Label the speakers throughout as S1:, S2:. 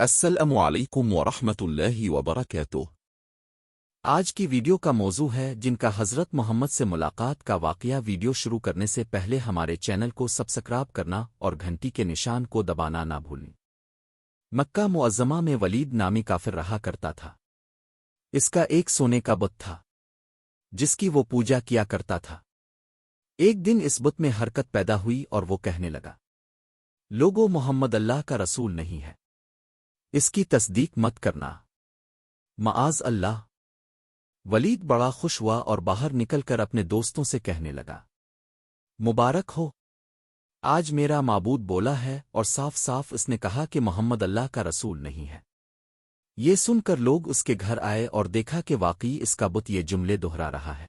S1: السلام علیکم ورحمۃ اللہ وبرکاتہ۔ آج کی ویڈیو کا موضوع ہے جن کا حضرت محمد سے ملاقات کا واقعہ۔ ویڈیو شروع کرنے سے پہلے ہمارے چینل کو سبسکرائب کرنا اور گھنٹی کے نشان کو دبانا نہ بھولیں۔ مکہ معظمہ میں ولید نامی کافر رہا کرتا تھا۔ اس کا ایک سونے کا بت تھا جس کی وہ پوجا کیا کرتا تھا۔ ایک دن اس بت میں حرکت پیدا ہوئی اور وہ کہنے لگا، لوگو، محمد اللہ کا رسول نہیں ہے، اس کی تصدیق مت کرنا، معاذ اللہ۔ ولید بڑا خوش ہوا اور باہر نکل کر اپنے دوستوں سے کہنے لگا، مبارک ہو، آج میرا معبود بولا ہے اور صاف صاف اس نے کہا کہ محمد اللہ کا رسول نہیں ہے۔ یہ سن کر لوگ اس کے گھر آئے اور دیکھا کہ واقعی اس کا بت یہ جملے دہرا رہا ہے۔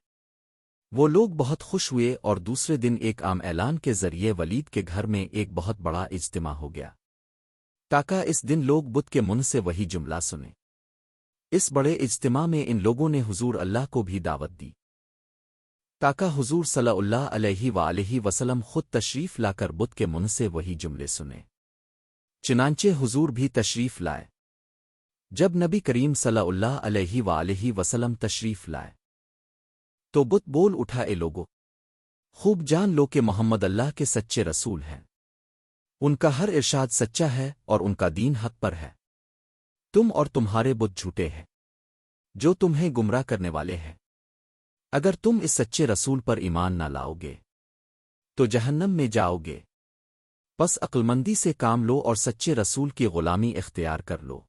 S1: وہ لوگ بہت خوش ہوئے اور دوسرے دن ایک عام اعلان کے ذریعے ولید کے گھر میں ایک بہت بڑا اجتماع ہو گیا تاکہ اس دن لوگ بت کے منہ سے وہی جملہ سنیں۔ اس بڑے اجتماع میں ان لوگوں نے حضور اللہ کو بھی دعوت دی تاکہ حضور صلی اللہ علیہ وآلہ وسلم خود تشریف لا کر بت کے منہ سے وہی جملے سنیں۔ چنانچہ حضور بھی تشریف لائے۔ جب نبی کریم صلی اللہ علیہ وآلہ وسلم تشریف لائے تو بت بول اٹھا، اے لوگو، خوب جان لو کہ محمد اللہ کے سچے رسول ہیں، ان کا ہر ارشاد سچا ہے اور ان کا دین حق پر ہے، تم اور تمہارے بت جھوٹے ہیں جو تمہیں گمراہ کرنے والے ہیں۔ اگر تم اس سچے رسول پر ایمان نہ لاؤ گے تو جہنم میں جاؤ گے، پس عقلمندی سے کام لو اور سچے رسول کی غلامی اختیار کر لو۔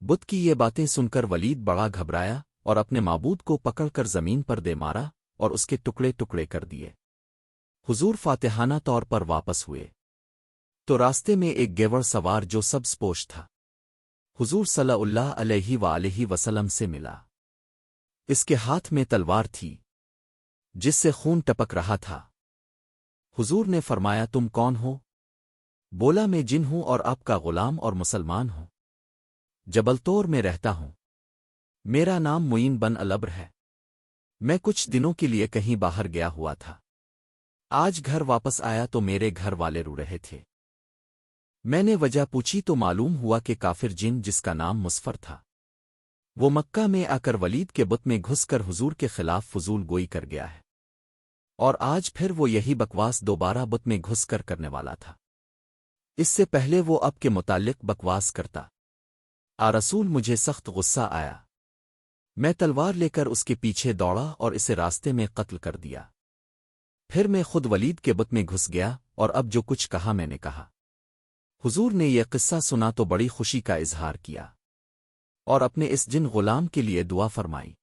S1: بت کی یہ باتیں سن کر ولید بڑا گھبرایا اور اپنے معبود کو پکڑ کر زمین پر دے مارا اور اس کے ٹکڑے ٹکڑے کر دیے۔ حضور فاتحانہ طور پر واپس ہوئے تو راستے میں ایک گیوڑ سوار جو سبز پوش تھا حضور صلی اللہ علیہ وآلہ وسلم سے ملا۔ اس کے ہاتھ میں تلوار تھی جس سے خون ٹپک رہا تھا۔ حضور نے فرمایا، تم کون ہو؟ بولا، میں جن ہوں اور آپ کا غلام اور مسلمان ہوں، جبل طور میں رہتا ہوں، میرا نام معین بن البر ہے، میں کچھ دنوں کے لیے کہیں باہر گیا ہوا تھا، آج گھر واپس آیا تو میرے گھر والے رو رہے تھے۔ میں نے وجہ پوچھی تو معلوم ہوا کہ کافر جن جس کا نام مسفر تھا وہ مکہ میں آ کر ولید کے بت میں گھس کر حضور کے خلاف فضول گوئی کر گیا ہے، اور آج پھر وہ یہی بکواس دوبارہ بت میں گھس کر کرنے والا تھا۔ اس سے پہلے وہ اب کے متعلق بکواس کرتا رسول مجھے سخت غصہ آیا، میں تلوار لے کر اس کے پیچھے دوڑا اور اسے راستے میں قتل کر دیا۔ پھر میں خود ولید کے بت میں گھس گیا اور اب جو کچھ کہا میں نے کہا۔ حضور نے یہ قصہ سنا تو بڑی خوشی کا اظہار کیا اور اپنے اس جن غلام کے لیے دعا فرمائی۔